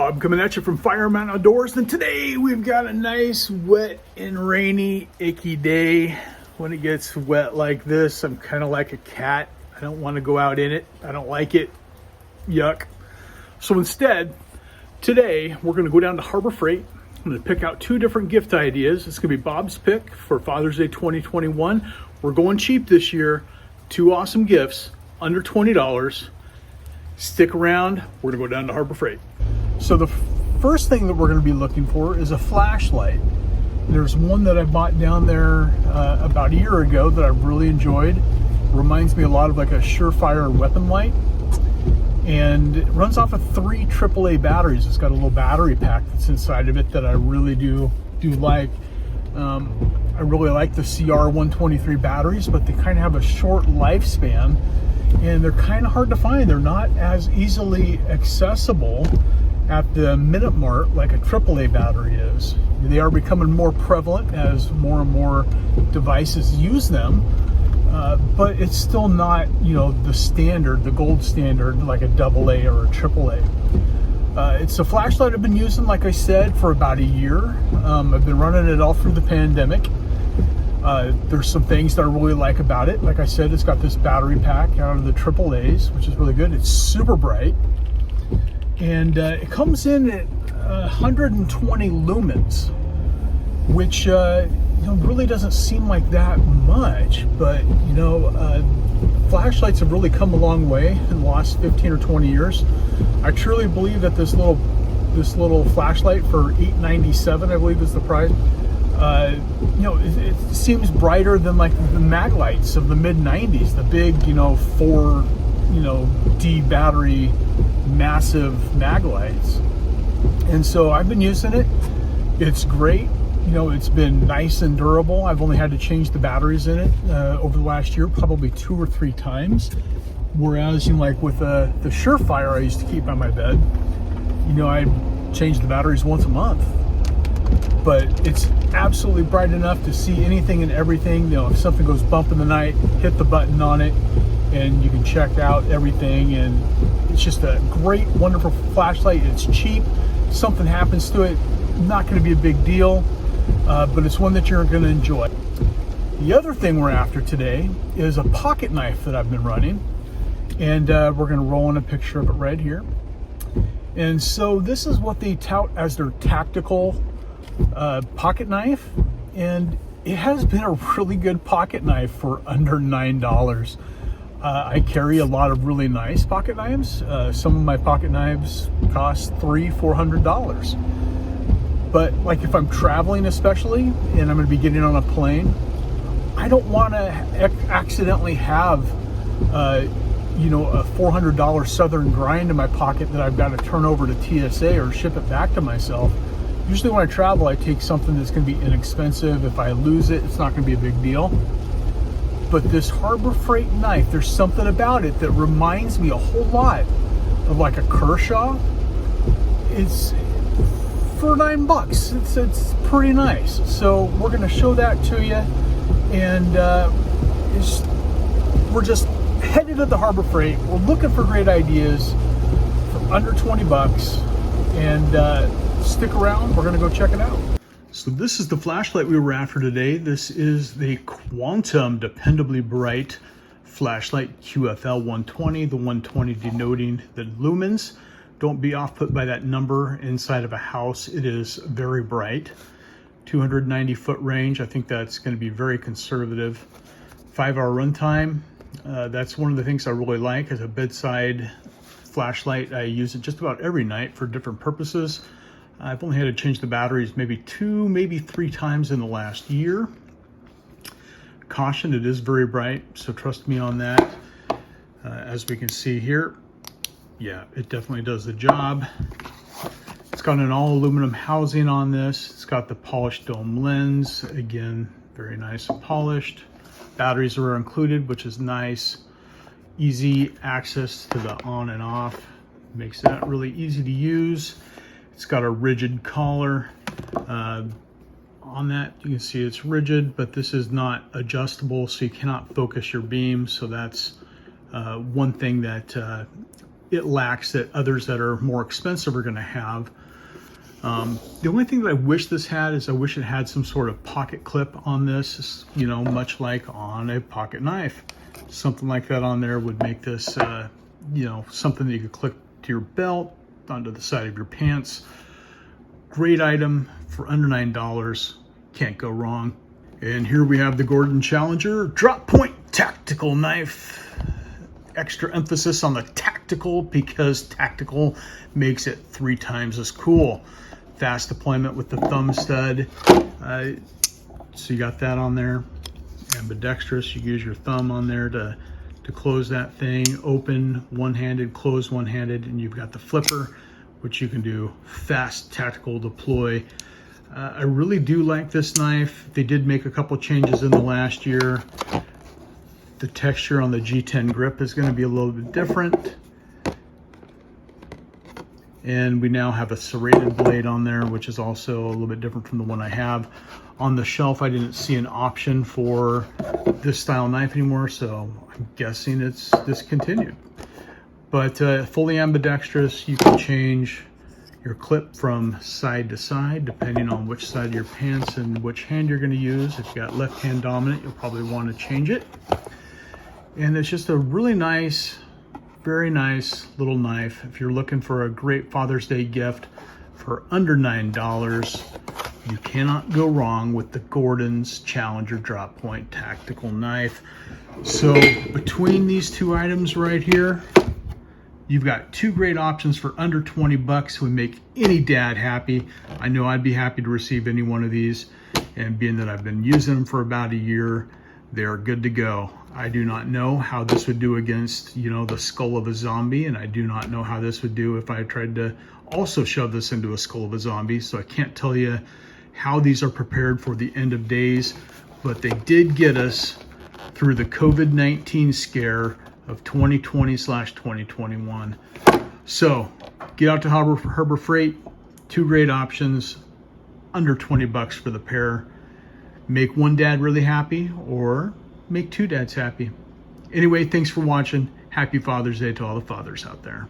Bob coming at you from Fire Mountain Outdoors, and today we've got a nice wet and rainy icky day. When it gets wet like this, I'm kind of like a cat. I don't want to go out in it. I don't like it. Yuck. So instead, today we're going to go down to Harbor Freight. I'm going to pick out two different gift ideas. It's going to be Bob's pick for Father's Day 2021. We're going cheap this year. Two awesome gifts, under $20. Stick around. We're going to go down to Harbor Freight. So the first thing that we're going to be looking for is a flashlight. There's one that I bought down there about a year ago that I really enjoyed. Reminds me a lot of like a Surefire weapon light. And it runs off of 3 AAA batteries. It's got a little battery pack that's inside of it that I really do like. I really like the CR123 batteries, but they kind of have a short lifespan and they're kind of hard to find. They're not as easily accessible at the Minute Mart like a AAA battery is. They are becoming more prevalent as more and more devices use them, but it's still not, the standard, the gold standard, like a AA or a AAA. It's a flashlight I've been using, like I said, for about a year. I've been running it all through the pandemic. There's some things that I really like about it. Like I said, it's got this battery pack out of the AAAs, which is really good. It's super bright. And it comes in at 120 lumens, which really doesn't seem like that much, but flashlights have really come a long way in the last 15 or 20 years. I truly believe that this little flashlight for $8.97, I believe is the price. It seems brighter than like the mag lights of the mid 90s, the big 4 D battery massive mag lights. And so I've been using it. It's great. It's been nice and durable. I've only had to change the batteries in it over the last year, probably 2 or 3 times. Whereas, like with the Surefire I used to keep on my bed, I changed the batteries once a month. But it's absolutely bright enough to see anything and everything. If something goes bump in the night, hit the button on it, and you can check out everything. And it's just a great, wonderful flashlight. It's cheap. If something happens to it, not going to be a big deal. But it's one that you're going to enjoy. The other thing we're after today is a pocket knife that I've been running, and we're going to roll in a picture of it right here. And so this is what they tout as their tactical pocket knife, and it has been a really good pocket knife for under $9. I carry a lot of really nice pocket knives. Some of my pocket knives cost $300-400. But like if I'm traveling especially, and I'm going to be getting on a plane, I don't want to accidentally have, a $400 Southern Grind in my pocket that I've got to turn over to TSA or ship it back to myself. Usually when I travel, I take something that's going to be inexpensive. If I lose it, it's not going to be a big deal. But this Harbor Freight knife, there's something about it that reminds me a whole lot of like a Kershaw. It's for $9. It's pretty nice. So we're going to show that to you, and we're just headed to the Harbor Freight. We're looking for great ideas for under $20, and stick around. We're going to go check it out. So this is the flashlight we were after today. This is the Quantum Dependably Bright flashlight, QFL 120, the 120 denoting the lumens. Don't be off-put by that number inside of a house. It is very bright. 290 foot range. I think that's going to be very conservative. 5-hour runtime. That's one of the things I really like as a bedside flashlight. I use it just about every night for different purposes. I've only had to change the batteries maybe 2, maybe 3 times in the last year. Caution, it is very bright, so trust me on that. As we can see here, yeah, it definitely does the job. It's got an all aluminum housing on this. It's got the polished dome lens. Again, very nice and polished. Batteries are included, which is nice. Easy access to the on and off. Makes that really easy to use. It's got a rigid collar. On that, you can see it's rigid, but this is not adjustable, so you cannot focus your beam. So that's one thing that it lacks that others that are more expensive are going to have. The only thing that I wish this had is I wish it had some sort of pocket clip on this, you know, much like on a pocket knife. Something like that on there would make this, you know, something that you could clip to your belt, onto the side of your pants. Great item for under $9. Can't go wrong. And here we have the Gordon Challenger Drop Point Tactical Knife. Extra emphasis on the tactical because tactical makes it 3 times as cool. Fast deployment with the thumb stud. So you got that on there. Ambidextrous, you use your thumb on there to close that thing. Open one-handed, close one-handed, and you've got the flipper, which you can do fast tactical deploy. I really do like this knife. They did make a couple changes in the last year. The texture on the G10 grip is going to be a little bit different. And we now have a serrated blade on there, which is also a little bit different from the one I have. On the shelf, I didn't see an option for this style knife anymore, so I'm guessing it's discontinued. But fully ambidextrous, you can change your clip from side to side, depending on which side of your pants and which hand you're going to use. If you got left hand dominant, you'll probably want to change it. And it's just a really nice, very nice little knife. If you're looking for a great Father's Day gift for under $9, you cannot go wrong with the Gordon's Challenger Drop Point Tactical Knife. So between these 2 items right here, you've got 2 great options for under 20 bucks. Would make any dad happy. I know I'd be happy to receive any one of these. And being that I've been using them for about a year, they're good to go. I do not know how this would do against, you know, the skull of a zombie, and I do not know how this would do if I tried to also shove this into a skull of a zombie. So I can't tell you how these are prepared for the end of days, but they did get us through the COVID-19 scare of 2020/2021. So get out to Harbor Freight. 2 great options, under 20 bucks for the pair. Make one dad really happy, or make 2 dads happy. Anyway, thanks for watching. Happy Father's Day to all the fathers out there.